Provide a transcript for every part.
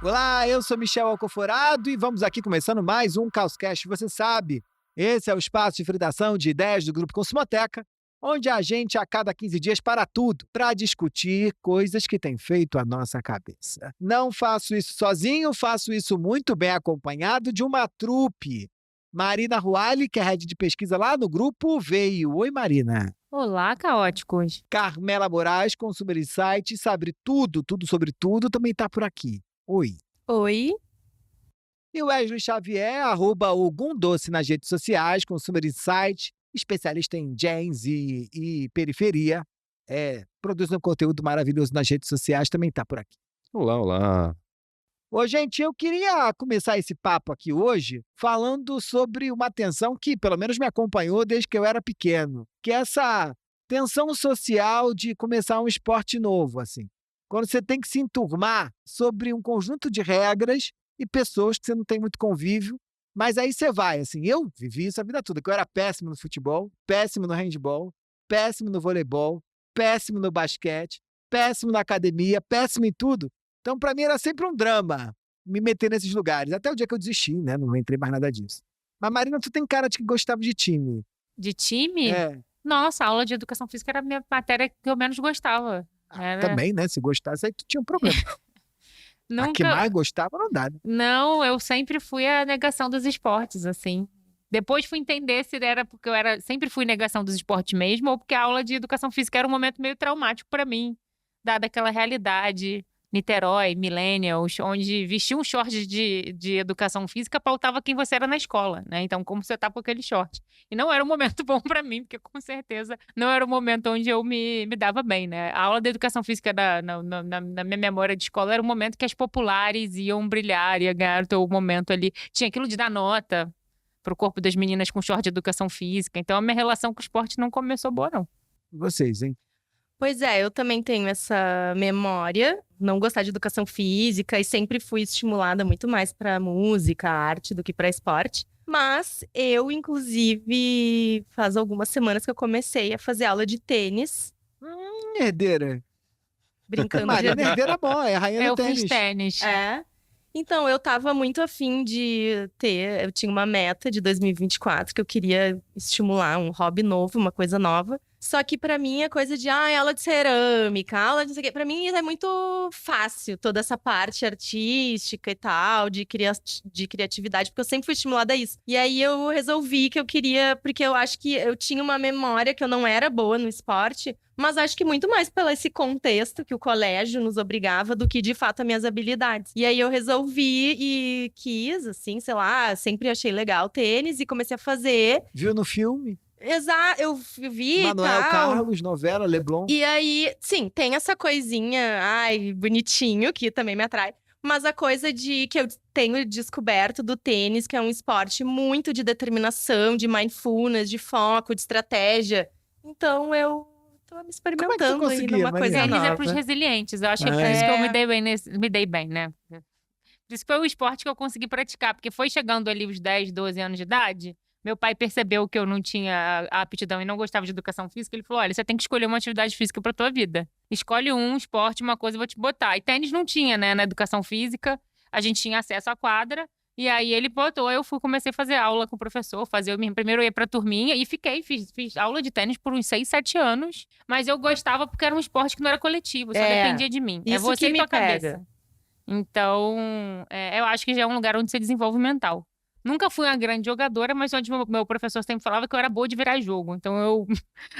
Olá, eu sou Michel Alcoforado e vamos aqui começando mais um Causcast. Você sabe, esse é o espaço de fridação de ideias do Grupo Consumoteca, onde a gente, a cada 15 dias, para tudo para discutir coisas que têm feito a nossa cabeça. Não faço isso sozinho, faço isso muito bem acompanhado de uma trupe. Marina Ruali, que é head de pesquisa lá no grupo, veio. Oi, Marina. Olá, caóticos. Carmela Moraes, Consumer Insight, sabe tudo sobre tudo, também está por aqui. Oi. Oi. E o Wesley Xavier, @Ogum Doce nas redes sociais, Consumer Insight, especialista em Gens e periferia, produz um conteúdo maravilhoso nas redes sociais, também está por aqui. Olá, olá. Ô, gente, eu queria começar esse papo aqui hoje falando sobre uma tensão que pelo menos me acompanhou desde que eu era pequeno, que é essa tensão social de começar um esporte novo, assim. Quando você tem que se enturmar sobre um conjunto de regras e pessoas que você não tem muito convívio, mas aí você vai, assim, eu vivi isso a vida toda, que eu era péssimo no futebol, péssimo no handebol, péssimo no voleibol, péssimo no basquete, péssimo na academia, péssimo em tudo. Então, para mim, era sempre um drama me meter nesses lugares. Até o dia que eu desisti, né? Não entrei mais nada disso. Mas, Marina, tu tem cara de que gostava de time. De time? É. Nossa, a aula de educação física era a minha matéria que eu menos gostava. Também, né? Se gostasse, aí tu tinha um problema. A que Nunca. mais gostava não dá, né? Não, eu sempre fui a negação dos esportes, assim. Depois fui entender se era porque sempre fui negação dos esportes mesmo, ou porque a aula de educação física era um momento meio traumático para mim, dada aquela realidade. Niterói, Millennials, onde vestir um short de educação física pautava quem você era na escola, né? Então, como você tá com aquele short. E não era um momento bom para mim, porque com certeza não era o momento onde eu me dava bem, né? A aula de educação física na minha memória de escola era um momento que as populares iam brilhar, ia ganhar o teu momento ali. Tinha aquilo de dar nota pro corpo das meninas com short de educação física. Então, a minha relação com o esporte não começou boa, não. Vocês, hein? Pois é, eu também tenho essa memória, não gostar de educação física e sempre fui estimulada muito mais para música, arte do que para esporte. Mas eu, inclusive, faz algumas semanas que eu comecei a fazer aula de tênis, Herdeira. brincando de Marina, herdeira bom, é a rainha do Eu tênis. fiz tênis. Então, eu tava muito afim de ter. Eu tinha uma meta de 2024 que eu queria estimular um hobby novo, uma coisa nova. Só que pra mim a coisa de aula de cerâmica, aula de não sei o quê, pra mim é muito fácil toda essa parte artística e tal, de criatividade, porque eu sempre fui estimulada a isso. E aí eu resolvi que eu queria, porque eu acho que eu tinha uma memória que eu não era boa no esporte, mas acho que muito mais pelo esse contexto que o colégio nos obrigava do que de fato as minhas habilidades. E aí eu resolvi e quis, assim, sei lá, sempre achei legal tênis e comecei a fazer. Viu no filme? Exato, eu vi Manuel e tal. Carlos, novela, Leblon. E aí, sim, tem essa coisinha, ai, bonitinho, que também me atrai. Mas a coisa de que eu tenho descoberto do tênis, que é um esporte muito de determinação, de mindfulness, de foco, de estratégia. Então eu tô me experimentando aí conseguia, numa coisa Mariana? Tênis é nova. pros resilientes. Eu acho que é por isso que eu me dei bem, né? Por isso que foi o esporte que eu consegui praticar, porque foi chegando ali os 10, 12 anos de idade, meu pai percebeu que eu não tinha a aptidão e não gostava de educação física, ele falou, olha, você tem que escolher uma atividade física pra tua vida. Escolhe um esporte, uma coisa, eu vou te botar. E tênis não tinha, né, na educação física, a gente tinha acesso à quadra, e aí ele botou, comecei a fazer aula com o professor, primeiro eu ia pra turminha e fiz aula de tênis por uns 6, 7 anos, mas eu gostava porque era um esporte que não era coletivo, só dependia de mim. É isso você que e me tua pega. cabeça. Então, eu acho que já é um lugar onde você desenvolve o mental. Nunca fui uma grande jogadora, mas onde meu professor sempre falava que eu era boa de virar jogo. Então,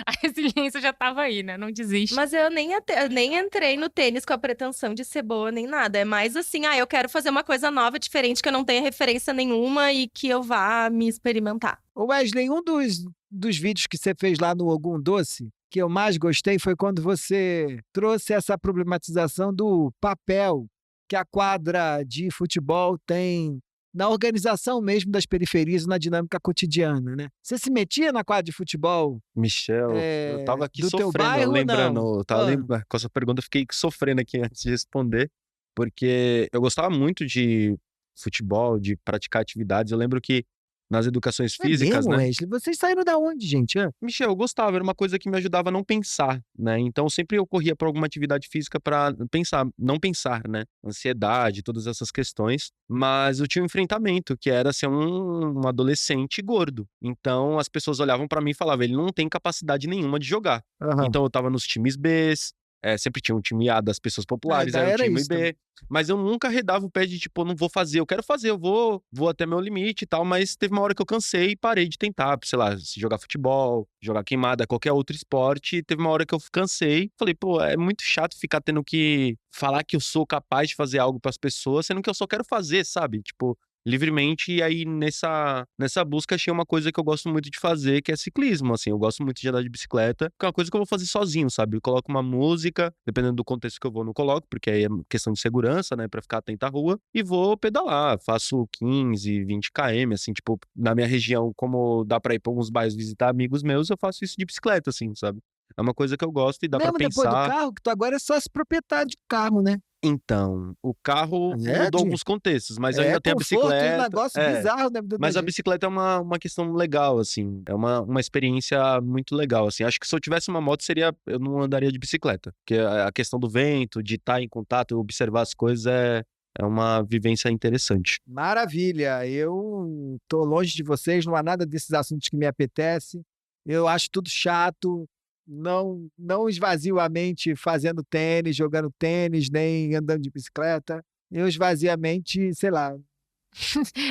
a resiliência já estava aí, né? Não desiste. Mas eu nem entrei no tênis com a pretensão de ser boa nem nada. É mais assim, eu quero fazer uma coisa nova, diferente, que eu não tenha referência nenhuma e que eu vá me experimentar. Ô Wesley, um dos vídeos que você fez lá no Ogum Doce, que eu mais gostei, foi quando você trouxe essa problematização do papel que a quadra de futebol tem na organização mesmo das periferias e na dinâmica cotidiana, né? Você se metia na quadra de futebol Michel, eu tava aqui do teu sofrendo, bairro ou lembrando, não? eu tava com essa pergunta, eu fiquei sofrendo aqui antes de responder, porque eu gostava muito de futebol, de praticar atividades. Eu lembro que nas educações É físicas, mesmo, né? Wesley? Vocês saíram da onde, gente? Michel, eu gostava, era uma coisa que me ajudava a não pensar, né? Então sempre eu corria para alguma atividade física para pensar, não pensar, né? Ansiedade, todas essas questões. Mas eu tinha um enfrentamento, que era ser um adolescente gordo. Então as pessoas olhavam para mim e falavam, ele não tem capacidade nenhuma de jogar. Aham. Então eu tava nos times Bs, sempre tinha um time A das pessoas populares, daí era o era time isso também. B. Mas eu nunca arredava o pé de, tipo, não vou fazer, eu quero fazer, eu vou até meu limite e tal, mas teve uma hora que eu cansei e parei de tentar, sei lá, se jogar futebol, jogar queimada, qualquer outro esporte, teve uma hora que eu cansei, falei, pô, é muito chato ficar tendo que falar que eu sou capaz de fazer algo pras pessoas, sendo que eu só quero fazer, sabe? Tipo, livremente, e aí nessa busca achei uma coisa que eu gosto muito de fazer, que é ciclismo, assim, eu gosto muito de andar de bicicleta, que é uma coisa que eu vou fazer sozinho, sabe? Eu coloco uma música, dependendo do contexto que eu vou, não coloco, porque aí é questão de segurança, né, pra ficar atento à rua, e vou pedalar, faço 15, 20 km, assim, tipo, na minha região, como dá pra ir pra alguns bairros visitar amigos meus, eu faço isso de bicicleta, assim, sabe? É uma coisa que eu gosto e dá pra Mesmo depois do pensar. carro, que tu agora é sócio proprietário de carro, né? Então, o carro É, mudou alguns contextos, mas eu é ainda tenho a conforto e um bicicleta. negócio bizarro na vida da Mas a gente. bicicleta é uma questão legal, assim. É uma experiência muito legal, assim. Acho que se eu tivesse uma moto, eu não andaria de bicicleta. Porque a questão do vento, de estar em contato, observar as coisas é uma vivência interessante. Maravilha. Eu tô longe de vocês, não há nada desses assuntos que me apetece. Eu acho tudo chato. Não esvazio a mente fazendo tênis, jogando tênis, nem andando de bicicleta. Eu esvazio a mente, sei lá.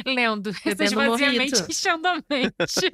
Lendo. Esse Bebendo esvaziamento, mojito. enchendo a mente.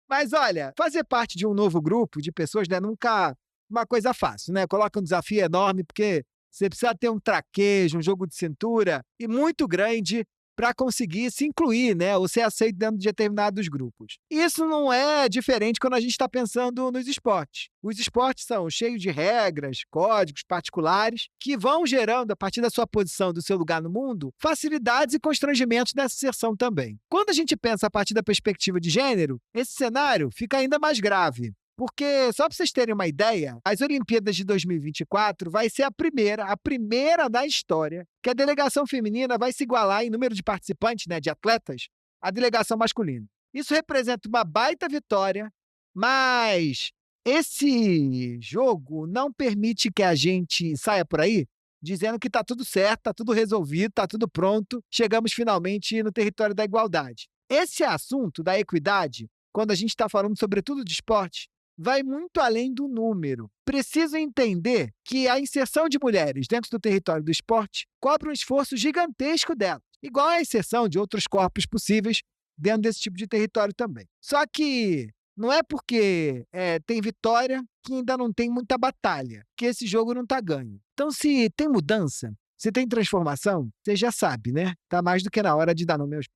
Mas olha, fazer parte de um novo grupo de pessoas não é nunca uma coisa fácil, né? Coloca um desafio enorme, porque você precisa ter um traquejo, um jogo de cintura e muito grande para conseguir se incluir, né? Ou ser aceito dentro de determinados grupos. Isso não é diferente quando a gente está pensando nos esportes. Os esportes são cheios de regras, códigos particulares, que vão gerando, a partir da sua posição, do seu lugar no mundo, facilidades e constrangimentos nessa inserção também. Quando a gente pensa a partir da perspectiva de gênero, esse cenário fica ainda mais grave. Porque, só para vocês terem uma ideia, as Olimpíadas de 2024 vai ser a primeira da história, que a delegação feminina vai se igualar em número de participantes, né, de atletas, à delegação masculina. Isso representa uma baita vitória, mas esse jogo não permite que a gente saia por aí dizendo que está tudo certo, está tudo resolvido, está tudo pronto, chegamos finalmente no território da igualdade. Esse assunto da equidade, quando a gente está falando sobretudo de esporte, vai muito além do número. Preciso entender que a inserção de mulheres dentro do território do esporte cobra um esforço gigantesco delas, igual a inserção de outros corpos possíveis dentro desse tipo de território também. Só que não é porque tem vitória que ainda não tem muita batalha, que esse jogo não está ganho. Então, se tem mudança, se tem transformação, você já sabe, né? Tá mais do que na hora de dar nome aos...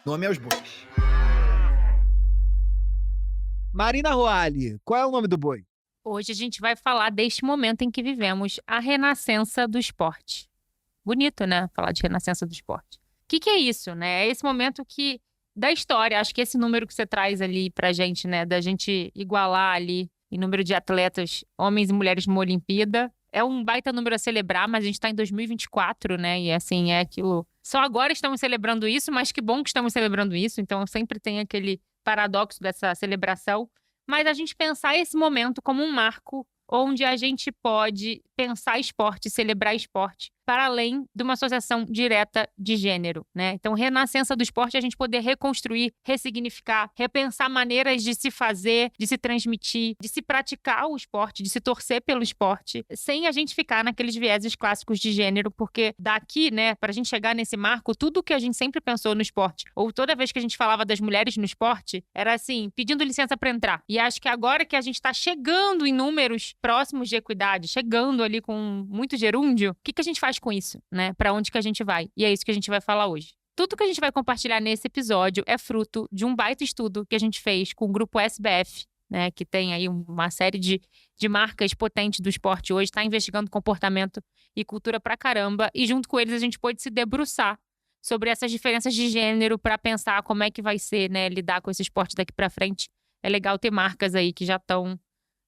Nome aos bois. Marina Roali, qual é o nome do boi? Hoje a gente vai falar deste momento em que vivemos, a renascença do esporte. Bonito, né? Falar de renascença do esporte. O que é isso, né? É esse momento da história, acho que esse número que você traz ali pra gente, né? Da gente igualar ali em número de atletas, homens e mulheres numa Olimpíada. É um baita número a celebrar, mas a gente tá em 2024, né? E assim, é aquilo... Só agora estamos celebrando isso, mas que bom que estamos celebrando isso. Então sempre tem aquele paradoxo dessa celebração. Mas a gente pensar esse momento como um marco onde a gente pode pensar esporte, celebrar esporte, para além de uma associação direta de gênero, né? Então, renascença do esporte é a gente poder reconstruir, ressignificar, repensar maneiras de se fazer, de se transmitir, de se praticar o esporte, de se torcer pelo esporte, sem a gente ficar naqueles vieses clássicos de gênero, porque daqui, né, para a gente chegar nesse marco, tudo que a gente sempre pensou no esporte, ou toda vez que a gente falava das mulheres no esporte, era assim, pedindo licença para entrar. E acho que agora que a gente está chegando em números próximos de equidade, chegando ali com muito gerúndio, o que a gente faz com isso, né? Para onde que a gente vai? E é isso que a gente vai falar hoje. Tudo que a gente vai compartilhar nesse episódio é fruto de um baita estudo que a gente fez com o grupo SBF, né? Que tem aí uma série de marcas potentes do esporte hoje, está investigando comportamento e cultura pra caramba, e junto com eles a gente pôde se debruçar sobre essas diferenças de gênero para pensar como é que vai ser, né? Lidar com esse esporte daqui para frente. É legal ter marcas aí que já estão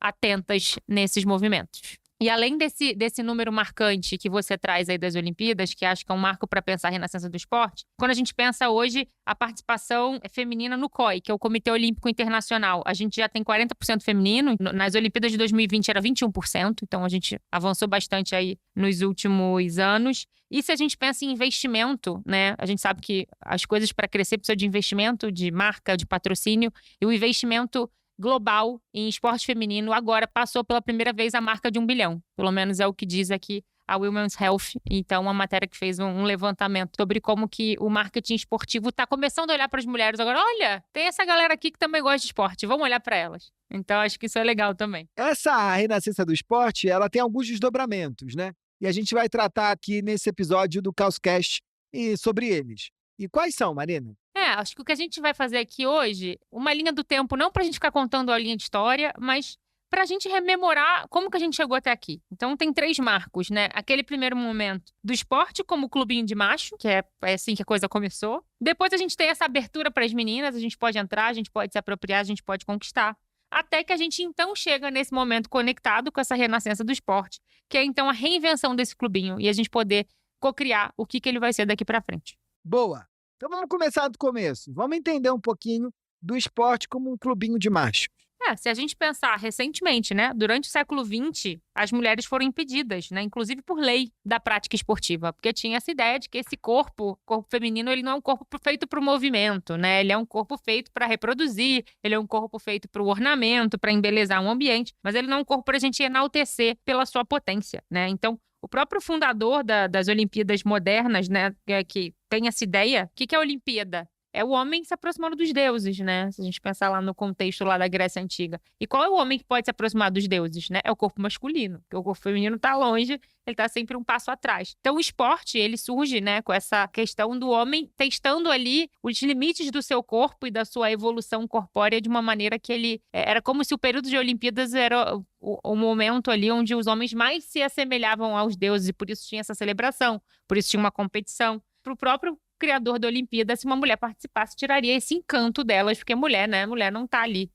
atentas nesses movimentos. E além desse número marcante que você traz aí das Olimpíadas, que acho que é um marco para pensar a renascença do esporte, quando a gente pensa hoje a participação feminina no COI, que é o Comitê Olímpico Internacional, a gente já tem 40% feminino. Nas Olimpíadas de 2020 era 21%, então a gente avançou bastante aí nos últimos anos. E se a gente pensa em investimento, né? A gente sabe que as coisas para crescer precisam de investimento, de marca, de patrocínio, e o investimento global em esporte feminino agora passou pela primeira vez a marca de 1 bilhão. Pelo menos é o que diz aqui a Women's Health. Então, uma matéria que fez um levantamento sobre como que o marketing esportivo está começando a olhar para as mulheres agora. Olha, tem essa galera aqui que também gosta de esporte, vamos olhar para elas. Então, acho que isso é legal também. Essa renascença do esporte, ela tem alguns desdobramentos, né? E a gente vai tratar aqui nesse episódio do Causcast e sobre eles. E quais são, Marina? Acho que o que a gente vai fazer aqui hoje, uma linha do tempo, não pra gente ficar contando a linha de história, mas pra gente rememorar como que a gente chegou até aqui. Então tem 3 marcos, né? Aquele primeiro momento do esporte como clubinho de macho, que é assim que a coisa começou. Depois a gente tem essa abertura para as meninas, a gente pode entrar, a gente pode se apropriar, a gente pode conquistar. Até que a gente então chega nesse momento conectado com essa renascença do esporte, que é então a reinvenção desse clubinho e a gente poder cocriar o que ele vai ser daqui pra frente. Boa! Então vamos começar do começo. Vamos entender um pouquinho do esporte como um clubinho de macho. Se a gente pensar recentemente, né, durante o século XX, as mulheres foram impedidas, né, inclusive por lei, da prática esportiva, porque tinha essa ideia de que esse corpo feminino, ele não é um corpo feito para o movimento, né, ele é um corpo feito para reproduzir, ele é um corpo feito para o ornamento, para embelezar um ambiente, mas ele não é um corpo para a gente enaltecer pela sua potência, né, então o próprio fundador das Olimpíadas modernas, né, que tem essa ideia, o que é a Olimpíada? É o homem se aproximando dos deuses, né? Se a gente pensar lá no contexto lá da Grécia Antiga. E qual é o homem que pode se aproximar dos deuses, né? É o corpo masculino, porque o corpo feminino está longe, ele está sempre um passo atrás. Então o esporte, ele surge, né, com essa questão do homem testando ali os limites do seu corpo e da sua evolução corpórea de uma maneira que ele... Era como se o período de Olimpíadas era o momento ali onde os homens mais se assemelhavam aos deuses, e por isso tinha essa celebração, por isso tinha uma competição. Para o próprio criador da Olimpíada, se uma mulher participasse, tiraria esse encanto delas, porque mulher, né? Mulher não tá ali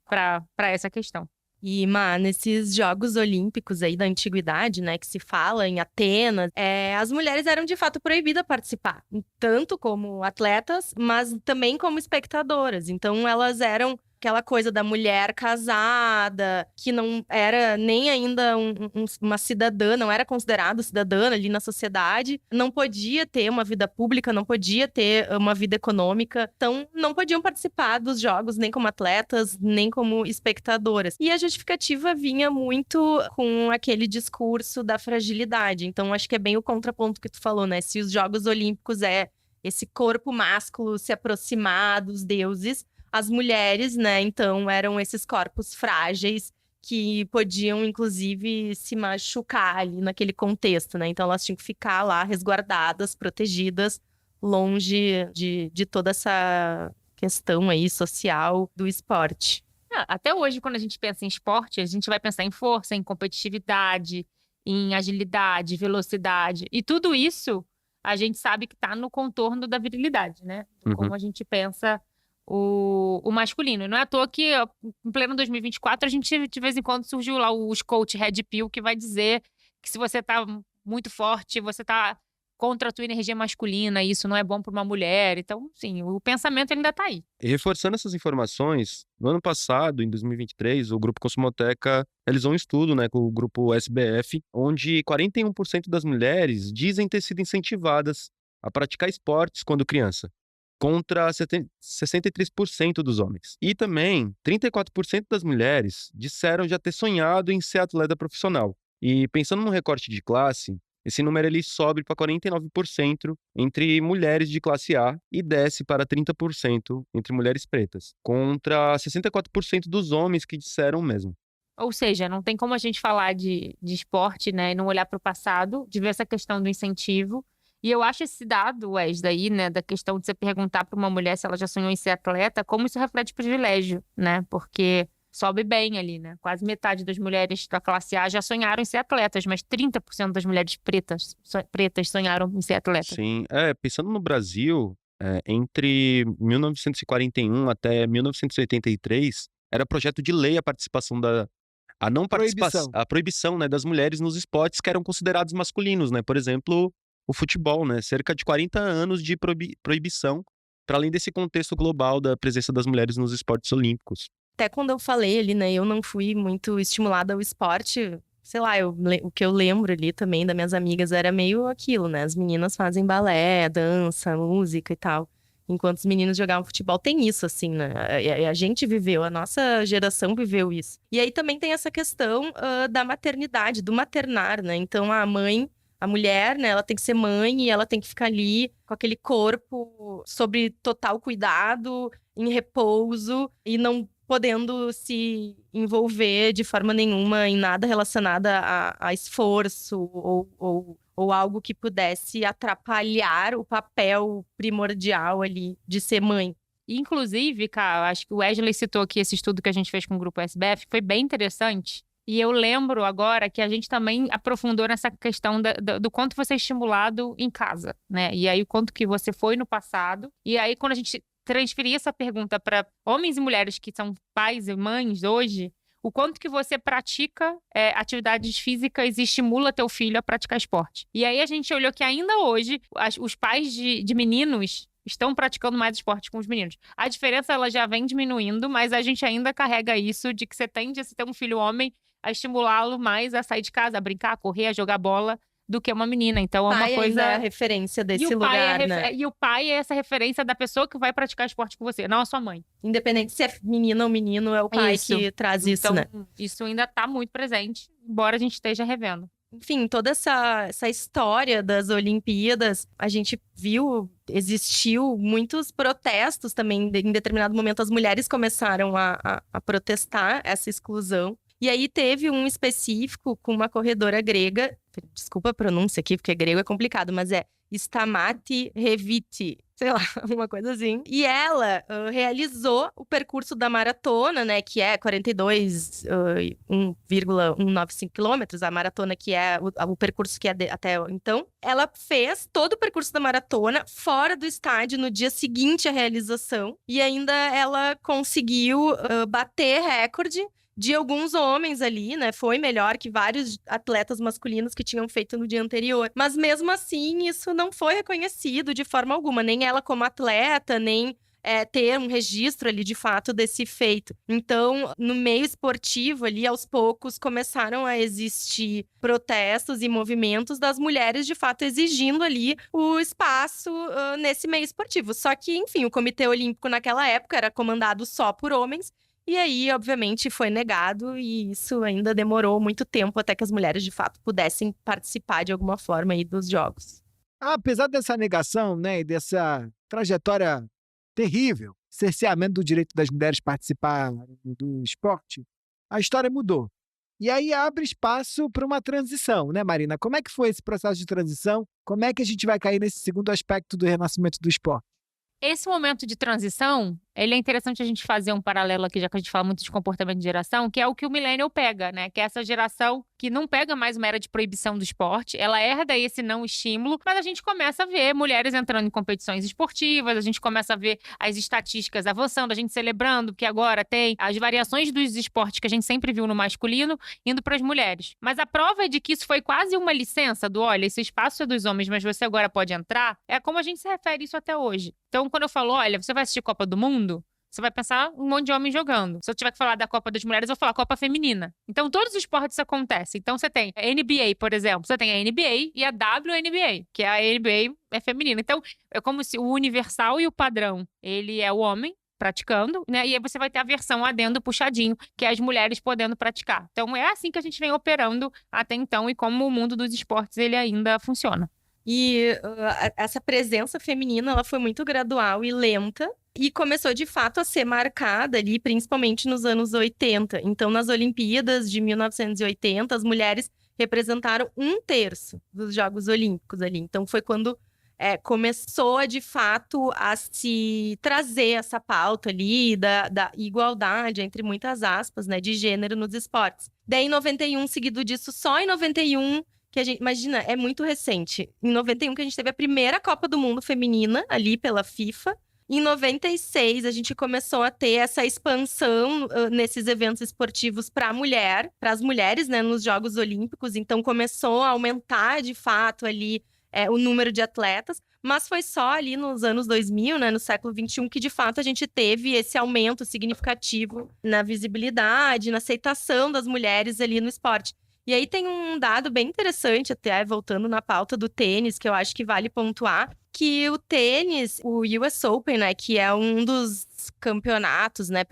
para essa questão. E, nesses Jogos Olímpicos aí da Antiguidade, né, que se fala em Atenas, as mulheres eram de fato proibidas participar, tanto como atletas, mas também como espectadoras. Então, elas eram aquela coisa da mulher casada, que não era nem ainda uma cidadã, não era considerada cidadã ali na sociedade, não podia ter uma vida pública, não podia ter uma vida econômica, então não podiam participar dos jogos nem como atletas, nem como espectadoras. E a justificativa vinha muito com aquele discurso da fragilidade. Então acho que é bem o contraponto que tu falou, né? Se os Jogos Olímpicos é esse corpo másculo se aproximar dos deuses, as mulheres, né, então, eram esses corpos frágeis que podiam, inclusive, se machucar ali naquele contexto, né? Então, elas tinham que ficar lá resguardadas, protegidas, longe de toda essa questão aí social do esporte. Até hoje, quando a gente pensa em esporte, a gente vai pensar em força, em competitividade, em agilidade, velocidade. E tudo isso, a gente sabe que está no contorno da virilidade, né? Como a gente pensa o masculino. E não é à toa que, em pleno 2024, a gente, de vez em quando, surgiu lá os coach Red Pill, que vai dizer que se você tá muito forte, você tá contra a tua energia masculina, e isso não é bom para uma mulher. Então, sim, o pensamento ainda tá aí. E reforçando essas informações, no ano passado, em 2023, o Grupo Consumoteca realizou um estudo, né, com o Grupo SBF, onde 41% das mulheres dizem ter sido incentivadas a praticar esportes quando criança, contra 63% dos homens. E também, 34% das mulheres disseram já ter sonhado em ser atleta profissional. E pensando no recorte de classe, esse número ele sobe para 49% entre mulheres de classe A e desce para 30% entre mulheres pretas, contra 64% dos homens que disseram o mesmo. Ou seja, não tem como a gente falar de esporte, né, e não olhar para o passado, de ver essa questão do incentivo. E eu acho esse dado, Wes, daí, né, da questão de você perguntar para uma mulher se ela já sonhou em ser atleta, como isso reflete privilégio, né? Porque sobe bem ali, né? Quase metade das mulheres da classe A já sonharam em ser atletas, mas 30% das mulheres pretas sonharam em ser atletas. Sim, pensando no Brasil, entre 1941 até 1983, era projeto de lei a participação a não participação, Proibição. a proibição, né, das mulheres nos esportes que eram considerados masculinos, né? Por exemplo, o futebol, né? Cerca de 40 anos de proibição, para além desse contexto global da presença das mulheres nos esportes olímpicos. Até quando eu falei ali, né, eu não fui muito estimulada ao esporte, sei lá, o que eu lembro ali também das minhas amigas era meio aquilo, né? As meninas fazem balé, dança, música e tal. Enquanto os meninos jogavam futebol, tem isso, assim, né? A gente viveu, a nossa geração viveu isso. E aí também tem essa questão da maternidade, do maternar, né? Então a mulher, né, ela tem que ser mãe e ela tem que ficar ali com aquele corpo sob total cuidado, em repouso e não podendo se envolver de forma nenhuma em nada relacionado a esforço ou algo que pudesse atrapalhar o papel primordial ali de ser mãe. Inclusive, cara, acho que o Wesley citou aqui esse estudo que a gente fez com o Grupo SBF, foi bem interessante. E eu lembro agora que a gente também aprofundou nessa questão do quanto você é estimulado em casa, né? E aí, o quanto que você foi no passado. E aí, quando a gente transferir essa pergunta para homens e mulheres que são pais e mães hoje, o quanto que você pratica atividades físicas e estimula teu filho a praticar esporte. E aí a gente olhou que ainda hoje os pais de meninos estão praticando mais esporte com os meninos. A diferença ela já vem diminuindo, mas a gente ainda carrega isso de que você tende a ter um filho homem a estimulá-lo mais a sair de casa, a brincar, a correr, a jogar bola, do que uma menina. Então é uma coisa. É a referência desse lugar, né? E o pai é essa referência da pessoa que vai praticar esporte com você, não a sua mãe. Independente se é menina ou menino, é o pai que traz isso, então, né? Isso ainda está muito presente, embora a gente esteja revendo. Enfim, toda essa história das Olimpíadas, a gente viu, existiu muitos protestos também. Em determinado momento, as mulheres começaram a protestar essa exclusão. E aí teve um específico com uma corredora grega, desculpa a pronúncia aqui, porque grego é complicado, mas é Stamati Reviti, sei lá, uma coisa assim. E ela realizou o percurso da maratona, né, que é 1,195 quilômetros, a maratona que é o percurso que é até então. Ela fez todo o percurso da maratona fora do estádio no dia seguinte à realização. E ainda ela conseguiu bater recorde de alguns homens ali, né? Foi melhor que vários atletas masculinos que tinham feito no dia anterior. Mas mesmo assim, isso não foi reconhecido de forma alguma. Nem ela como atleta, nem ter um registro ali de fato desse feito. Então, no meio esportivo ali, aos poucos, começaram a existir protestos e movimentos das mulheres de fato exigindo ali o espaço nesse meio esportivo. Só que, enfim, o Comitê Olímpico naquela época era comandado só por homens. E aí, obviamente, foi negado e isso ainda demorou muito tempo até que as mulheres, de fato, pudessem participar de alguma forma aí dos jogos. Apesar dessa negação, né, e dessa trajetória terrível, cerceamento do direito das mulheres participar do esporte, a história mudou. E aí abre espaço para uma transição, né, Marina? Como é que foi esse processo de transição? Como é que a gente vai cair nesse segundo aspecto do renascimento do esporte? Esse momento de transição, ele é interessante a gente fazer um paralelo aqui, já que a gente fala muito de comportamento de geração, que é o que o millennial pega, né? Que é essa geração que não pega mais uma era de proibição do esporte, ela herda esse não estímulo, mas a gente começa a ver mulheres entrando em competições esportivas, a gente começa a ver as estatísticas avançando, a gente celebrando que agora tem as variações dos esportes que a gente sempre viu no masculino, indo para as mulheres. Mas a prova é de que isso foi quase uma licença do, olha, esse espaço é dos homens, mas você agora pode entrar, é como a gente se refere isso até hoje. Então, quando eu falo, olha, você vai assistir Copa do Mundo, você vai pensar um monte de homem jogando. Se eu tiver que falar da Copa das Mulheres, eu vou falar Copa Feminina. Então, todos os esportes acontecem. Então, você tem a NBA, por exemplo. Você tem a NBA e a WNBA, que a NBA é feminina. Então, é como se o universal e o padrão, ele é o homem praticando, né? E aí você vai ter a versão adendo puxadinho, que é as mulheres podendo praticar. Então, é assim que a gente vem operando até então e como o mundo dos esportes, ele ainda funciona. E essa presença feminina, ela foi muito gradual e lenta. E começou, de fato, a ser marcada ali, principalmente nos anos 80. Então, nas Olimpíadas de 1980, as mulheres representaram 1/3 dos Jogos Olímpicos ali. Então, foi quando começou, de fato, a se trazer essa pauta ali da igualdade, entre muitas aspas, né, de gênero nos esportes. Daí, em 91, seguido disso, só em 91... que a gente, imagina, é muito recente. Em 91 que a gente teve a primeira Copa do Mundo feminina ali pela FIFA. Em 96, a gente começou a ter essa expansão nesses eventos esportivos para as mulheres, né, nos Jogos Olímpicos. Então, começou a aumentar, de fato, ali o número de atletas. Mas foi só ali nos anos 2000, né, no século XXI, que, de fato, a gente teve esse aumento significativo na visibilidade, na aceitação das mulheres ali no esporte. E aí tem um dado bem interessante, até voltando na pauta do tênis, que eu acho que vale pontuar, que o tênis, o US Open, né, que é um dos campeonatos, né,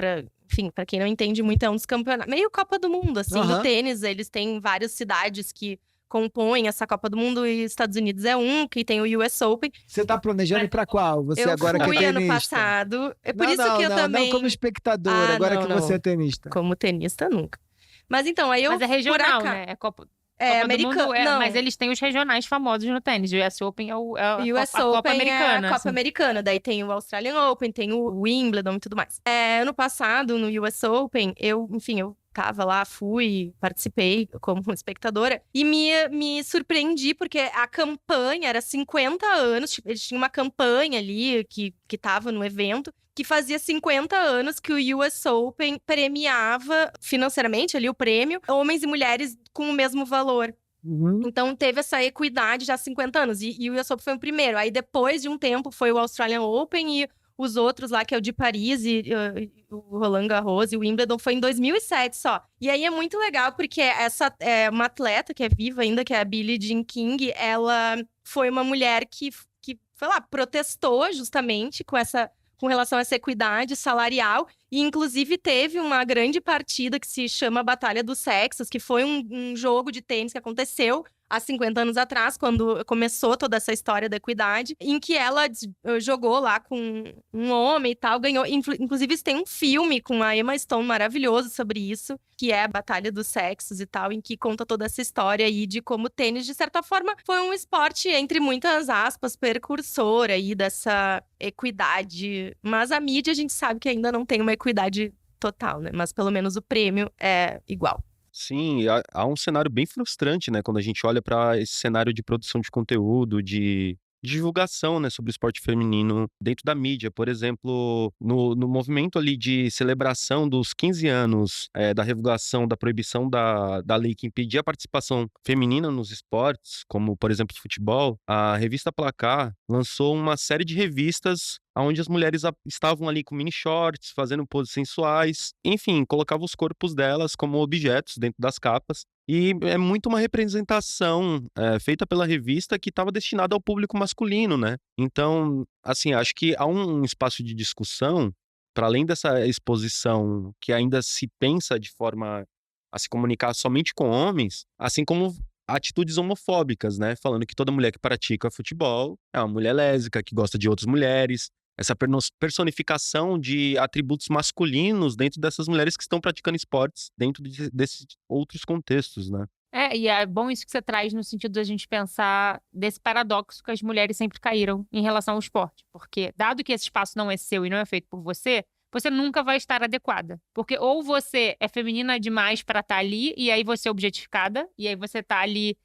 enfim, para quem não entende muito, é um dos campeonatos, meio Copa do Mundo, assim, do tênis. Eles têm várias cidades que compõem essa Copa do Mundo e Estados Unidos é um, que tem o US Open. Você tá planejando ir pra qual? Você agora que é tenista. Eu fui ano passado. É por isso que eu também... Não como espectador, agora que você é tenista. Como tenista, nunca. Mas então, aí eu... Mas é regional, né? É Copa americano. Mas eles têm os regionais famosos no tênis. O US Open é a Copa Americana. É a Copa Americana. Daí tem o Australian Open, tem o Wimbledon e tudo mais. Ano passado, no US Open, eu tava lá, participei como espectadora e me surpreendi porque a campanha era 50 anos, tipo, eles tinham uma campanha ali que tava no evento, que fazia 50 anos que o US Open premiava financeiramente ali o prêmio, homens e mulheres com o mesmo valor. Então, teve essa equidade já há 50 anos. E o US Open foi o primeiro. Aí, depois de um tempo, foi o Australian Open e os outros lá, que é o de Paris e o Roland Garros e o Wimbledon, foi em 2007 só. E aí é muito legal, porque essa é uma atleta que é viva ainda, que é a Billie Jean King. Ela foi uma mulher que foi lá, protestou justamente com relação a essa equidade salarial. E, inclusive, teve uma grande partida que se chama Batalha dos Sexos, que foi um jogo de tênis que aconteceu há 50 anos atrás, quando começou toda essa história da equidade, em que ela jogou lá com um homem e tal, ganhou. Inclusive, tem um filme com a Emma Stone maravilhoso sobre isso, que é a Batalha dos Sexos e tal, em que conta toda essa história aí de como o tênis, de certa forma, foi um esporte, entre muitas aspas, precursor aí dessa equidade. Mas a mídia, a gente sabe que ainda não tem uma equidade total, né? Mas pelo menos o prêmio é igual. Sim, há um cenário bem frustrante, né? Quando a gente olha para esse cenário de produção de conteúdo, de divulgação, né, sobre o esporte feminino dentro da mídia. Por exemplo, no movimento ali de celebração dos 15 anos da revogação da proibição da lei que impedia a participação feminina nos esportes, como, por exemplo, futebol, a revista Placar lançou uma série de revistas onde as mulheres estavam ali com mini shorts, fazendo poses sensuais, enfim, colocavam os corpos delas como objetos dentro das capas. E é muito uma representação feita pela revista que estava destinada ao público masculino, né? Então, assim, acho que há um espaço de discussão, para além dessa exposição que ainda se pensa de forma a se comunicar somente com homens, assim como atitudes homofóbicas, né? Falando que toda mulher que pratica futebol é uma mulher lésbica, que gosta de outras mulheres. Essa personificação de atributos masculinos dentro dessas mulheres que estão praticando esportes dentro desses outros contextos, né? E é bom isso que você traz no sentido da gente pensar desse paradoxo que as mulheres sempre caíram em relação ao esporte. Porque, dado que esse espaço não é seu e não é feito por você nunca vai estar adequada. Porque ou você é feminina demais para estar ali, e aí você é objetificada, e aí você tá ali,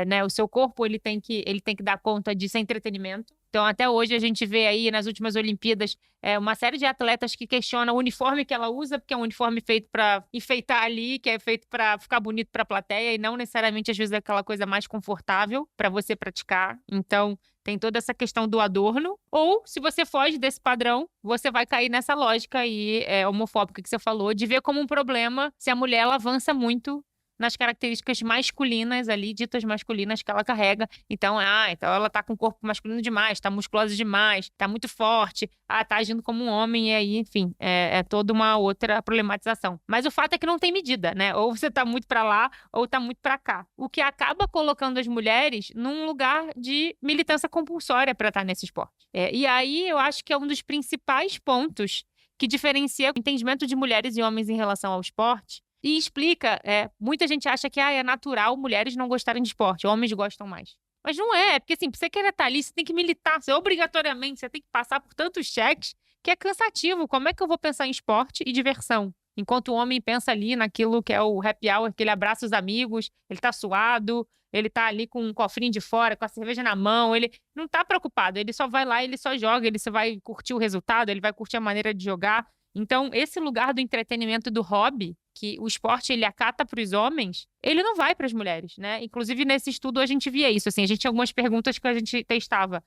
né, o seu corpo ele tem que dar conta de ser entretenimento. Então, até hoje, a gente vê aí nas últimas Olimpíadas uma série de atletas que questionam o uniforme que ela usa, porque é um uniforme feito para enfeitar ali, que é feito para ficar bonito para a plateia, e não necessariamente, às vezes, é aquela coisa mais confortável para você praticar. Então, tem toda essa questão do adorno. Ou, se você foge desse padrão, você vai cair nessa lógica aí homofóbica que você falou, de ver como um problema se a mulher ela avança muito nas características masculinas ali, ditas masculinas que ela carrega. Então ela tá com o corpo masculino demais, tá musculosa demais, tá muito forte, tá agindo como um homem, e aí, enfim, é toda uma outra problematização. Mas o fato é que não tem medida, né? Ou você tá muito pra lá, ou tá muito pra cá. O que acaba colocando as mulheres num lugar de militância compulsória pra estar nesse esporte. E aí, eu acho que é um dos principais pontos que diferencia o entendimento de mulheres e homens em relação ao esporte. E explica, muita gente acha que é natural mulheres não gostarem de esporte, homens gostam mais. Mas não é, porque assim, pra você querer estar ali, você tem que militar, obrigatoriamente, você tem que passar por tantos cheques que é cansativo. Como é que eu vou pensar em esporte e diversão Enquanto o homem pensa ali naquilo que é o happy hour, que ele abraça os amigos, ele tá suado, ele tá ali com um cofrinho de fora, com a cerveja na mão, ele não tá preocupado, ele só vai lá, ele só joga, ele só vai curtir o resultado, ele vai curtir a maneira de jogar. Então, esse lugar do entretenimento e do hobby, que o esporte ele acata para os homens, ele não vai para as mulheres, né? Inclusive, nesse estudo, a gente via isso. Assim, a gente tinha algumas perguntas que a gente testava.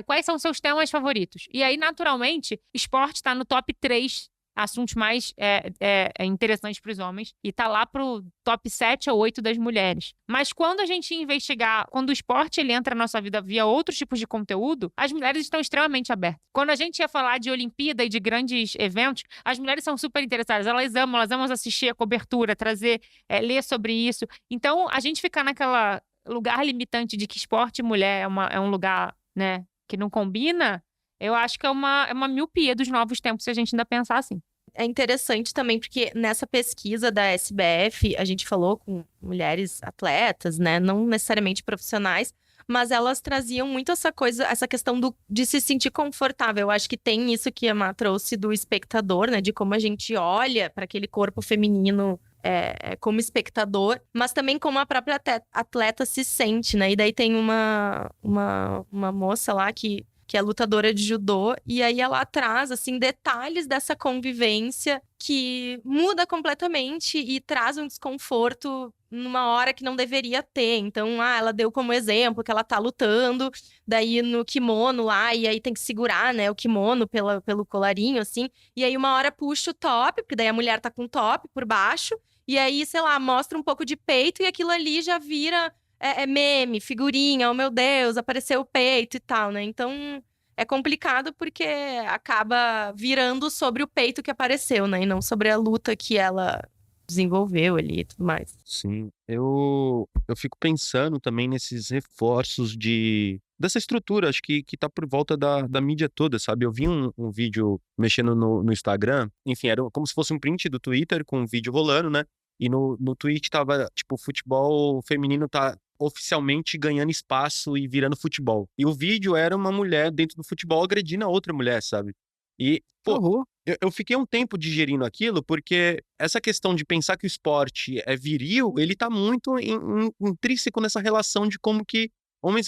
Quais são os seus temas favoritos? E aí, naturalmente, esporte está no top 3 assuntos mais interessantes para os homens e tá lá pro top 7 ou 8 das mulheres. Mas quando a gente investigar, quando o esporte ele entra na nossa vida via outros tipos de conteúdo, as mulheres estão extremamente abertas. Quando a gente ia falar de Olimpíada e de grandes eventos, as mulheres são super interessadas, elas amam assistir a cobertura, trazer, ler sobre isso. Então, a gente ficar naquela lugar limitante de que esporte e mulher é um lugar, né, que não combina. Eu acho que é uma miopia dos novos tempos se a gente ainda pensar assim. É interessante também porque nessa pesquisa da SBF, a gente falou com mulheres atletas, né? Não necessariamente profissionais, mas elas traziam muito essa questão de se sentir confortável. Eu acho que tem isso que a Má trouxe do espectador, né? De como a gente olha para aquele corpo feminino como espectador, mas também como a própria atleta se sente, né? E daí tem uma moça lá que é lutadora de judô, e aí ela traz, assim, detalhes dessa convivência que muda completamente e traz um desconforto numa hora que não deveria ter. Então, ela deu como exemplo que ela tá lutando, daí no kimono lá, e aí tem que segurar, né, o kimono pelo colarinho, assim, e aí uma hora puxa o top, porque daí a mulher tá com top por baixo, e aí, sei lá, mostra um pouco de peito, e aquilo ali já vira... meme, figurinha, oh meu Deus, apareceu o peito e tal, né? Então, é complicado porque acaba virando sobre o peito que apareceu, né? E não sobre a luta que ela desenvolveu ali e tudo mais. Sim, eu fico pensando também nesses reforços dessa estrutura, acho que tá por volta da mídia toda, sabe? Eu vi um vídeo mexendo no Instagram, enfim, era como se fosse um print do Twitter com um vídeo rolando, né? E no tweet tava, tipo, o futebol feminino tá oficialmente ganhando espaço e virando futebol. E o vídeo era uma mulher dentro do futebol agredindo a outra mulher, sabe? E, pô, eu fiquei um tempo digerindo aquilo, porque essa questão de pensar que o esporte é viril, ele tá muito intrínseco nessa relação de como que homens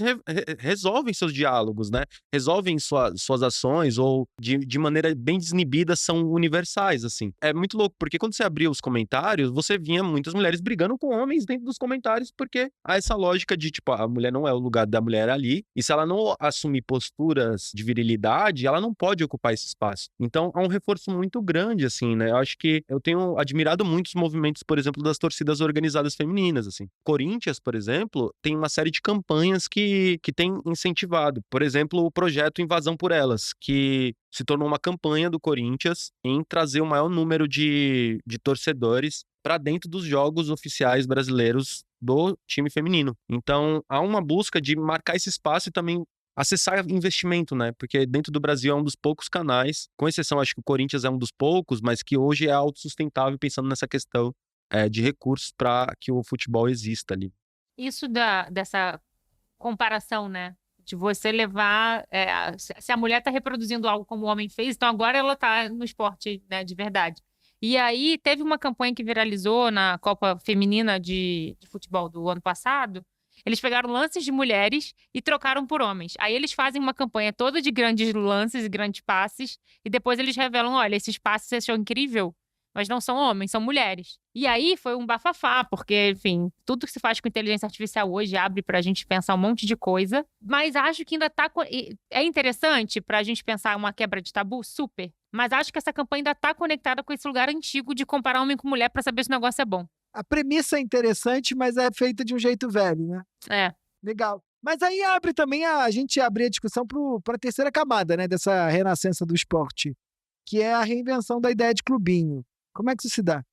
resolvem seus diálogos, né? Resolvem suas ações ou de maneira bem desnibida são universais, assim. É muito louco, porque quando você abria os comentários, você via muitas mulheres brigando com homens dentro dos comentários, porque há essa lógica de, tipo, a mulher não é o lugar da mulher ali, e se ela não assumir posturas de virilidade, ela não pode ocupar esse espaço. Então, há um reforço muito grande, assim, né? Eu acho que eu tenho admirado muito os movimentos, por exemplo, das torcidas organizadas femininas, assim. Corinthians, por exemplo, tem uma série de campanhas que tem incentivado. Por exemplo, o projeto Invasão por Elas, que se tornou uma campanha do Corinthians em trazer o maior número de torcedores para dentro dos jogos oficiais brasileiros do time feminino. Então, há uma busca de marcar esse espaço e também acessar investimento, né? Porque dentro do Brasil é um dos poucos canais, com exceção, acho que o Corinthians é um dos poucos, mas que hoje é autossustentável pensando nessa questão de recursos para que o futebol exista ali. Isso dessa comparação, né? De você levar... se a mulher tá reproduzindo algo como o homem fez, então agora ela tá no esporte, né, de verdade. E aí teve uma campanha que viralizou na Copa Feminina de futebol do ano passado. Eles pegaram lances de mulheres e trocaram por homens. Aí eles fazem uma campanha toda de grandes lances e grandes passes, e depois eles revelam, olha, esses passes você achou incrível, mas não são homens, são mulheres. E aí foi um bafafá, porque, enfim, tudo que se faz com inteligência artificial hoje abre pra gente pensar um monte de coisa, mas acho que ainda tá... É interessante pra gente pensar uma quebra de tabu? Super. Mas acho que essa campanha ainda tá conectada com esse lugar antigo de comparar homem com mulher pra saber se o negócio é bom. A premissa é interessante, mas é feita de um jeito velho, né? É. Legal. Mas aí abre também a gente abrir a discussão para a terceira camada, né, dessa renascença do esporte, que é a reinvenção da ideia de clubinho. Como é que isso se dá?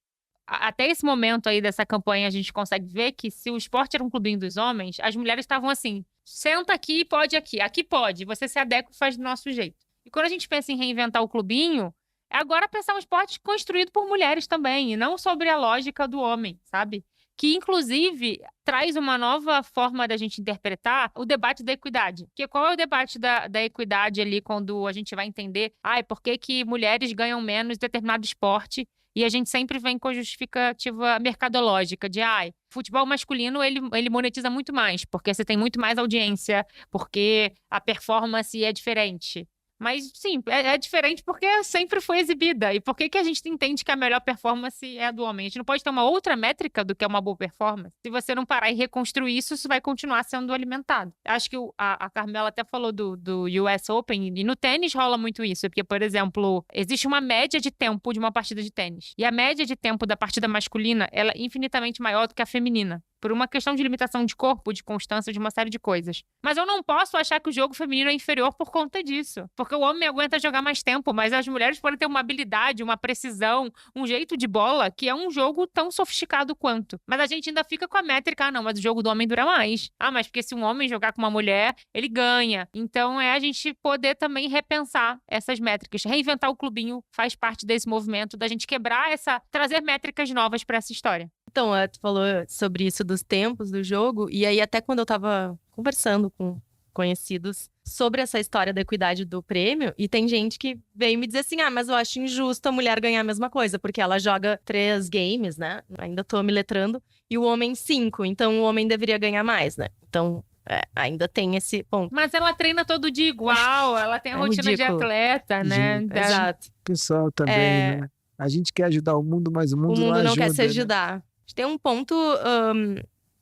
Até esse momento aí dessa campanha, a gente consegue ver que se o esporte era um clubinho dos homens, as mulheres estavam assim, senta aqui e pode aqui. Aqui pode, você se adequa e faz do nosso jeito. E quando a gente pensa em reinventar o clubinho, é agora pensar um esporte construído por mulheres também, e não sobre a lógica do homem, sabe? Que, inclusive, traz uma nova forma da gente interpretar o debate da equidade. Porque qual é o debate da equidade ali quando a gente vai entender por que mulheres ganham menos em determinado esporte E a gente sempre vem com a justificativa mercadológica de, futebol masculino ele monetiza muito mais, porque você tem muito mais audiência, porque a performance é diferente. Mas, sim, é diferente porque sempre foi exibida. E por que a gente entende que a melhor performance é a do homem? A gente não pode ter uma outra métrica do que é uma boa performance? Se você não parar e reconstruir isso, isso vai continuar sendo alimentado. Acho que a Carmela até falou do US Open, e no tênis rola muito isso. Porque, por exemplo, existe uma média de tempo de uma partida de tênis. E a média de tempo da partida masculina, ela é infinitamente maior do que a feminina. Por uma questão de limitação de corpo, de constância, de uma série de coisas. Mas eu não posso achar que o jogo feminino é inferior por conta disso. Porque o homem aguenta jogar mais tempo, mas as mulheres podem ter uma habilidade, uma precisão, um jeito de bola que é um jogo tão sofisticado quanto. Mas a gente ainda fica com a métrica, não, mas o jogo do homem dura mais. Mas porque se um homem jogar com uma mulher, ele ganha. Então é a gente poder também repensar essas métricas. Reinventar o clubinho faz parte desse movimento da gente quebrar trazer métricas novas para essa história. Então, tu falou sobre isso dos tempos do jogo, e aí até quando eu tava conversando com conhecidos sobre essa história da equidade do prêmio, e tem gente que veio me dizer assim, mas eu acho injusto a mulher ganhar a mesma coisa, porque ela joga 3 games, né? Ainda tô me letrando, e o homem 5, então o homem deveria ganhar mais, né? Então, ainda tem esse ponto. Mas ela treina todo dia igual, ela tem a rotina ridículo. de atleta, né? Exato. O pessoal também, né? A gente quer ajudar o mundo, mas o mundo não quer se né? ajudar. Tem um ponto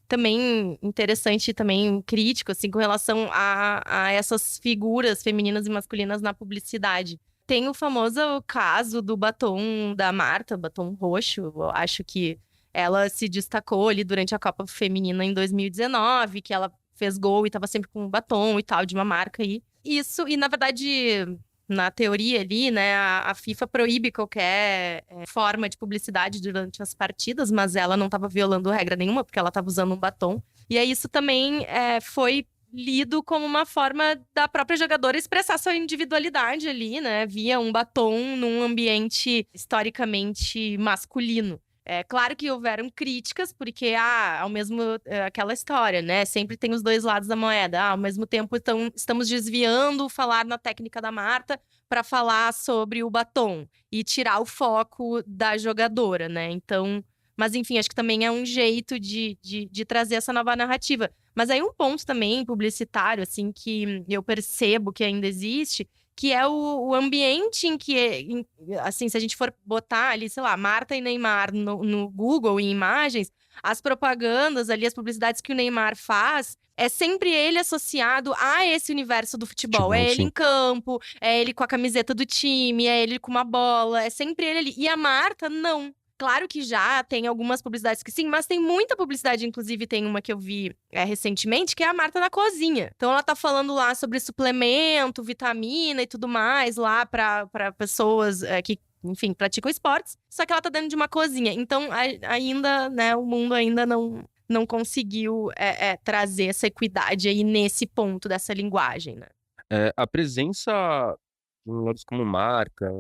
também interessante, também crítico, assim, com relação a essas figuras femininas e masculinas na publicidade. Tem o famoso caso do batom da Marta, batom roxo. Eu acho que ela se destacou ali durante a Copa Feminina em 2019, que ela fez gol e estava sempre com um batom e tal, de uma marca aí. Isso, e na verdade, na teoria ali, né, a FIFA proíbe qualquer forma de publicidade durante as partidas, mas ela não estava violando regra nenhuma, porque ela estava usando um batom. E aí isso também foi lido como uma forma da própria jogadora expressar sua individualidade ali, né, via um batom num ambiente historicamente masculino. É claro que houveram críticas, porque, ao mesmo aquela história, né? Sempre tem os dois lados da moeda. Ao mesmo tempo, estamos desviando o falar na técnica da Marta para falar sobre o batom e tirar o foco da jogadora, né? Então, mas enfim, acho que também é um jeito de trazer essa nova narrativa. Mas aí um ponto também publicitário, assim, que eu percebo que ainda existe, que é o ambiente em que, assim, se a gente for botar ali, sei lá, Marta e Neymar no Google em imagens, as propagandas ali, as publicidades que o Neymar faz, é sempre ele associado a esse universo do futebol. É ele em campo, é ele com a camiseta do time, é ele com uma bola, é sempre ele ali. E a Marta, não. Claro que já tem algumas publicidades que sim, mas tem muita publicidade, inclusive tem uma que eu vi recentemente, que é a Marta na cozinha. Então ela tá falando lá sobre suplemento, vitamina e tudo mais lá para pessoas que, enfim, praticam esportes, só que ela tá dentro de uma cozinha. Então ainda, né, o mundo ainda não conseguiu trazer essa equidade aí nesse ponto dessa linguagem, né? A presença de lugares como marca,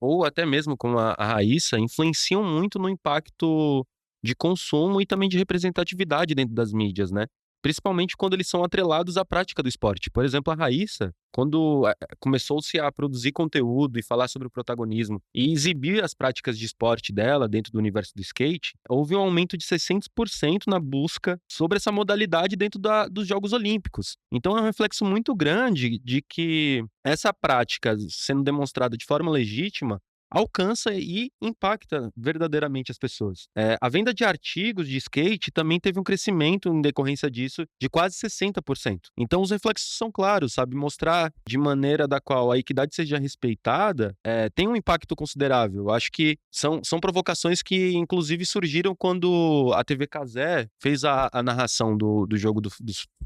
ou até mesmo como a Raíssa, influenciam muito no impacto de consumo e também de representatividade dentro das mídias, né? Principalmente quando eles são atrelados à prática do esporte. Por exemplo, a Raíssa, quando começou-se a produzir conteúdo e falar sobre o protagonismo e exibir as práticas de esporte dela dentro do universo do skate, houve um aumento de 600% na busca sobre essa modalidade dentro dos Jogos Olímpicos. Então é um reflexo muito grande de que essa prática, sendo demonstrada de forma legítima, alcança e impacta verdadeiramente as pessoas. A venda de artigos de skate também teve um crescimento em decorrência disso de quase 60%. Então os reflexos são claros, sabe? Mostrar de maneira da qual a equidade seja respeitada tem um impacto considerável. Eu acho que são provocações que inclusive surgiram quando a TV Cazé fez a narração do jogo do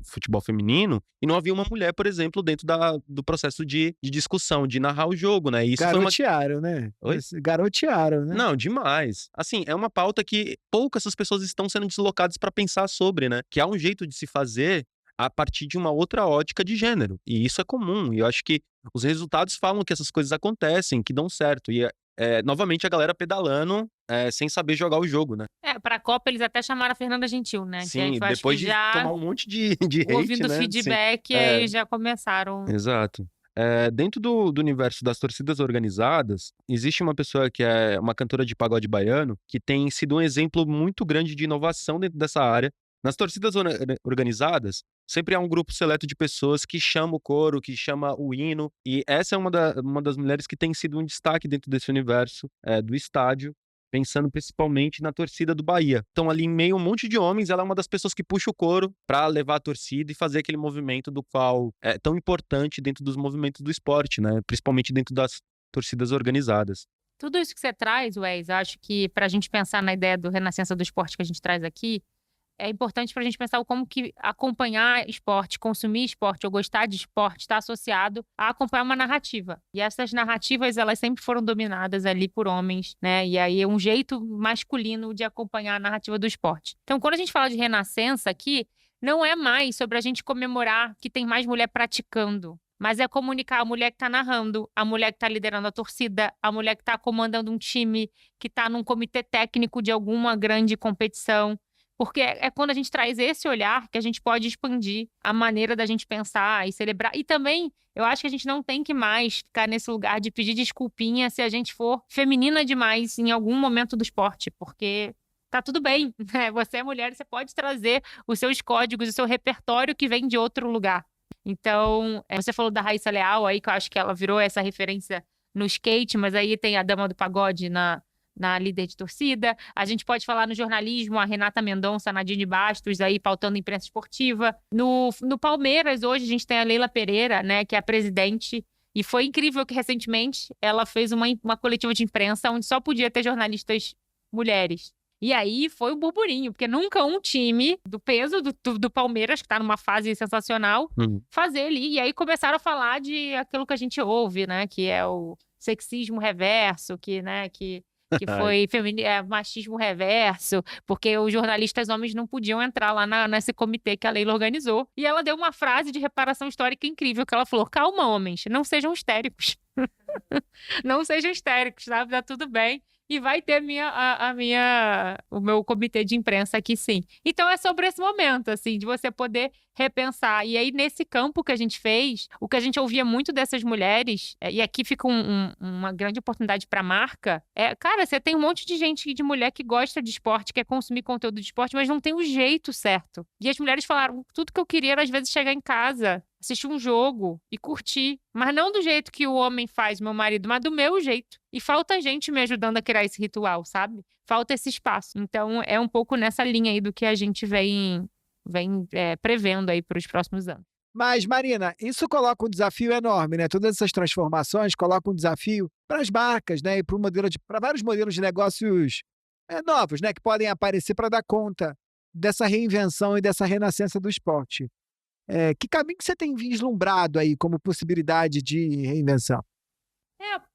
futebol feminino e não havia uma mulher, por exemplo, dentro do processo de discussão, de narrar o jogo, né? E isso garotearam, né? Oi? Garotearam, né? Não, demais. Assim, é uma pauta que poucas essas pessoas estão sendo deslocadas para pensar sobre, né? Que há um jeito de se fazer a partir de uma outra ótica de gênero. E isso é comum. E eu acho que os resultados falam que essas coisas acontecem, que dão certo. E novamente a galera pedalando sem saber jogar o jogo, né? Pra a Copa eles até chamaram a Fernanda Gentil, né? Sim, que acho depois que de já tomar um monte de hate, ouvindo né? feedback, Sim. aí já começaram. Exato. Dentro do universo das torcidas organizadas, existe uma pessoa que é uma cantora de pagode baiano, que tem sido um exemplo muito grande de inovação dentro dessa área. Nas torcidas organizadas, sempre há um grupo seleto de pessoas que chama o coro, que chama o hino, e essa é uma das mulheres que tem sido um destaque dentro desse universo do estádio, pensando principalmente na torcida do Bahia. Então, ali em meio a um monte de homens, ela é uma das pessoas que puxa o coro para levar a torcida e fazer aquele movimento do qual é tão importante dentro dos movimentos do esporte, né? Principalmente dentro das torcidas organizadas. Tudo isso que você traz, Wes, acho que para a gente pensar na ideia do Renascença do Esporte que a gente traz aqui, é importante para a gente pensar como que acompanhar esporte, consumir esporte ou gostar de esporte está associado a acompanhar uma narrativa. E essas narrativas, elas sempre foram dominadas ali por homens, né? E aí é um jeito masculino de acompanhar a narrativa do esporte. Então, quando a gente fala de renascença aqui, não é mais sobre a gente comemorar que tem mais mulher praticando, mas é comunicar a mulher que está narrando, a mulher que está liderando a torcida, a mulher que está comandando um time, que está num comitê técnico de alguma grande competição. Porque é quando a gente traz esse olhar que a gente pode expandir a maneira da gente pensar e celebrar. E também, eu acho que a gente não tem que mais ficar nesse lugar de pedir desculpinha se a gente for feminina demais em algum momento do esporte, porque tá tudo bem, né? Você é mulher, você pode trazer os seus códigos, o seu repertório que vem de outro lugar. Então, você falou da Raíssa Leal aí, que eu acho que ela virou essa referência no skate, mas aí tem a Dama do Pagode na líder de torcida. A gente pode falar no jornalismo, a Renata Mendonça, a Nadine Bastos, aí pautando imprensa esportiva. No Palmeiras, hoje, a gente tem a Leila Pereira, né, que é a presidente. E foi incrível que, recentemente, ela fez uma coletiva de imprensa onde só podia ter jornalistas mulheres. E aí foi o burburinho, porque nunca um time do peso do Palmeiras, que está numa fase sensacional, fazer ali. E aí começaram a falar de aquilo que a gente ouve, né, que é o sexismo reverso, que foi machismo reverso, porque os jornalistas homens não podiam entrar lá nesse comitê que a Leila organizou. E ela deu uma frase de reparação histórica incrível, que ela falou: calma, homens, não sejam histéricos. Não sejam histéricos, sabe? Tá tudo bem. E vai ter o meu comitê de imprensa aqui, sim. Então, é sobre esse momento, assim, de você poder repensar. E aí, nesse campo que a gente fez, o que a gente ouvia muito dessas mulheres, e aqui fica uma grande oportunidade para a marca, cara, você tem um monte de gente, de mulher que gosta de esporte, quer consumir conteúdo de esporte, mas não tem o jeito certo. E as mulheres falaram, tudo que eu queria era, às vezes, chegar em casa, assistir um jogo e curtir. Mas não do jeito que o homem faz, meu marido, mas do meu jeito. E falta gente me ajudando a criar esse ritual, sabe? Falta esse espaço. Então, é um pouco nessa linha aí do que a gente vem prevendo aí para os próximos anos. Mas, Marina, isso coloca um desafio enorme, né? Todas essas transformações colocam um desafio para as marcas, né? E para vários modelos de negócios novos, né? Que podem aparecer para dar conta dessa reinvenção e dessa renascença do esporte. Que caminho que você tem vislumbrado aí como possibilidade de reinvenção?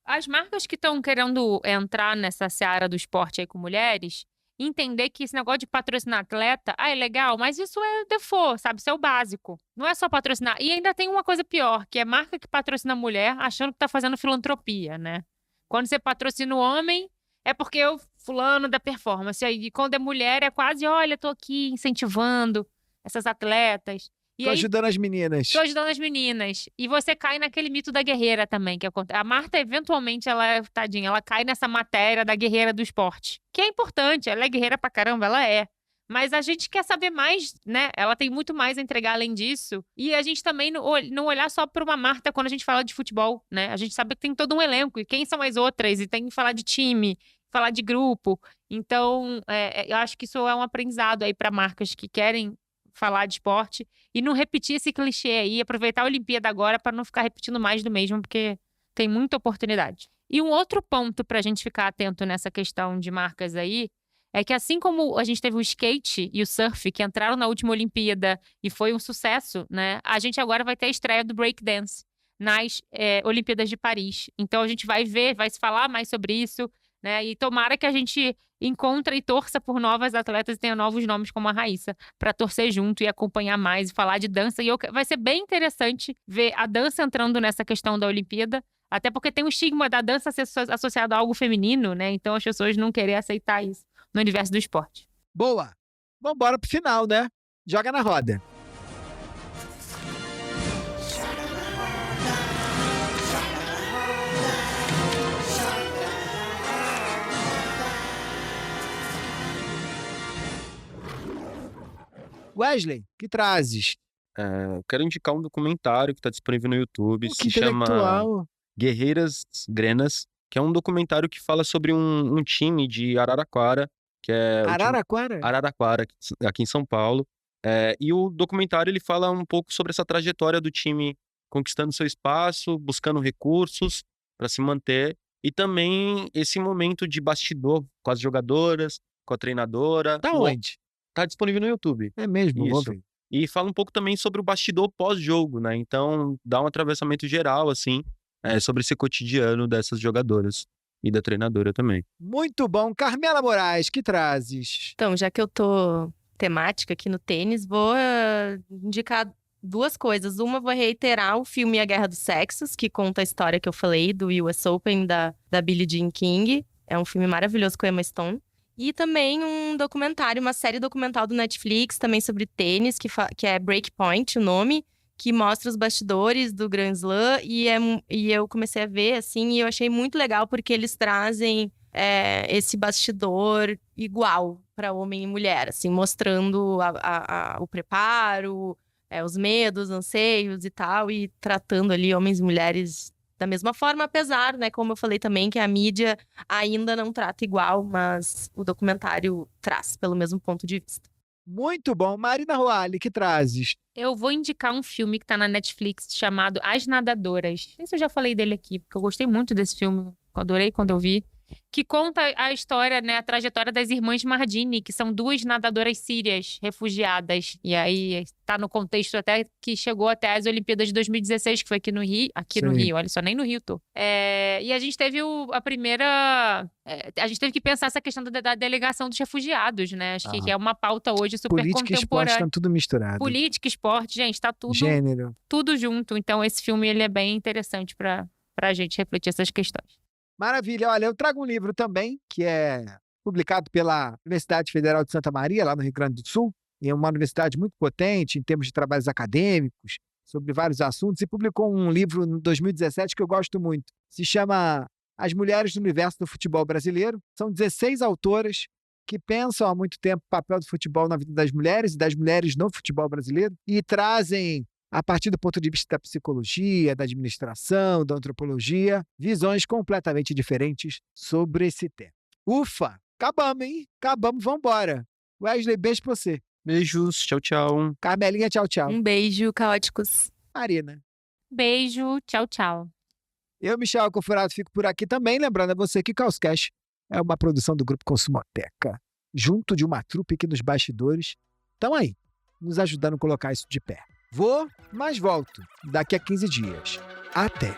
As marcas que estão querendo entrar nessa seara do esporte aí com mulheres, entender que esse negócio de patrocinar atleta, é legal, mas isso é default, sabe? Isso é o básico. Não é só patrocinar. E ainda tem uma coisa pior, que é marca que patrocina mulher achando que tá fazendo filantropia, né? Quando você patrocina o homem, é porque eu fulano da performance. E quando é mulher, é quase, olha, tô aqui incentivando essas atletas. Tô ajudando as meninas. Tô ajudando as meninas. E você cai naquele mito da guerreira também. A Marta, eventualmente, tadinha, ela cai nessa matéria da guerreira do esporte. Que é importante, ela é guerreira pra caramba, ela é. Mas a gente quer saber mais, né? Ela tem muito mais a entregar além disso. E a gente também não olhar só para uma Marta quando a gente fala de futebol, né? A gente sabe que tem todo um elenco. E quem são as outras? E tem que falar de time, falar de grupo. Então, eu acho que isso é um aprendizado aí para marcas que querem falar de esporte e não repetir esse clichê aí, aproveitar a Olimpíada agora para não ficar repetindo mais do mesmo, porque tem muita oportunidade. E um outro ponto para a gente ficar atento nessa questão de marcas aí é que assim como a gente teve o skate e o surf que entraram na última Olimpíada e foi um sucesso, né? A gente agora vai ter a estreia do breakdance nas Olimpíadas de Paris. Então a gente vai se falar mais sobre isso, né? E tomara que a gente encontre e torça por novas atletas e tenha novos nomes como a Raíssa, para torcer junto e acompanhar mais e falar de dança. E vai ser bem interessante ver a dança entrando nessa questão da Olimpíada, até porque tem um estigma da dança ser associado a algo feminino, né? Então as pessoas não querem aceitar isso no universo do esporte. Boa! Vamos embora pro final, né? Joga na roda. Wesley, que trazes? Eu quero indicar um documentário que está disponível no YouTube, Que se chama intelectual. Guerreiras Grenas, que é um documentário que fala sobre um time de Araraquara, que é o time Araraquara? Araraquara, aqui em São Paulo. E o documentário ele fala um pouco sobre essa trajetória do time conquistando seu espaço, buscando recursos para se manter, e também esse momento de bastidor com as jogadoras, com a treinadora. Tá onde? Tá disponível no YouTube. É mesmo, vou Isso. ver. E fala um pouco também sobre o bastidor pós-jogo, né? Então, dá um atravessamento geral, assim, sobre esse cotidiano dessas jogadoras e da treinadora também. Muito bom. Carmela Moraes, que trazes? Então, já que eu tô temática aqui no tênis, vou indicar duas coisas. Uma, vou reiterar o filme A Guerra dos Sexos, que conta a história que eu falei do US Open da Billie Jean King. É um filme maravilhoso com Emma Stone. E também um documentário, uma série documental do Netflix, também sobre tênis, que é Breakpoint, o nome, que mostra os bastidores do Grand Slam. E eu comecei a ver, assim, e eu achei muito legal, porque eles trazem esse bastidor igual para homem e mulher, assim, mostrando o preparo, os medos, anseios e tal, e tratando ali homens e mulheres da mesma forma, apesar, né, como eu falei também, que a mídia ainda não trata igual, mas o documentário traz pelo mesmo ponto de vista. Muito bom. Marina Roale, que trazes? Eu vou indicar um filme que tá na Netflix chamado As Nadadoras. Não sei se eu já falei dele aqui, porque eu gostei muito desse filme. Eu adorei quando eu vi. Que conta a história, né, a trajetória das irmãs Mardini, que são duas nadadoras sírias refugiadas. E aí tá no contexto até que chegou até as Olimpíadas de 2016, que foi aqui no Rio. No Rio, olha só, nem no Rio tô. E a gente teve a primeira... a gente teve que pensar essa questão da delegação dos refugiados, né? Acho que é uma pauta hoje super Política e esporte contemporânea. estão tudo misturado. Política, esporte, gente, tá Gênero. tudo junto. Então esse filme ele é bem interessante pra gente refletir essas questões. Maravilha. Olha, eu trago um livro também, que é publicado pela Universidade Federal de Santa Maria, lá no Rio Grande do Sul. E é uma universidade muito potente em termos de trabalhos acadêmicos, sobre vários assuntos, e publicou um livro em 2017 que eu gosto muito. Se chama As Mulheres do Universo do Futebol Brasileiro. São 16 autoras que pensam há muito tempo o papel do futebol na vida das mulheres e das mulheres no futebol brasileiro, e trazem, a partir do ponto de vista da psicologia, da administração, da antropologia, visões completamente diferentes sobre esse tema. Ufa! Acabamos, hein? Acabamos, vambora. Wesley, beijo pra você. Beijos, tchau, tchau. Carmelinha, tchau, tchau. Um beijo, caóticos. Marina. Beijo, tchau, tchau. Eu, Michel Conforado, fico por aqui também, lembrando a você que Causcast é uma produção do Grupo Consumoteca, junto de uma trupe aqui nos bastidores. Estão aí, nos ajudando a colocar isso de pé. Vou, mas volto daqui a 15 dias. Até!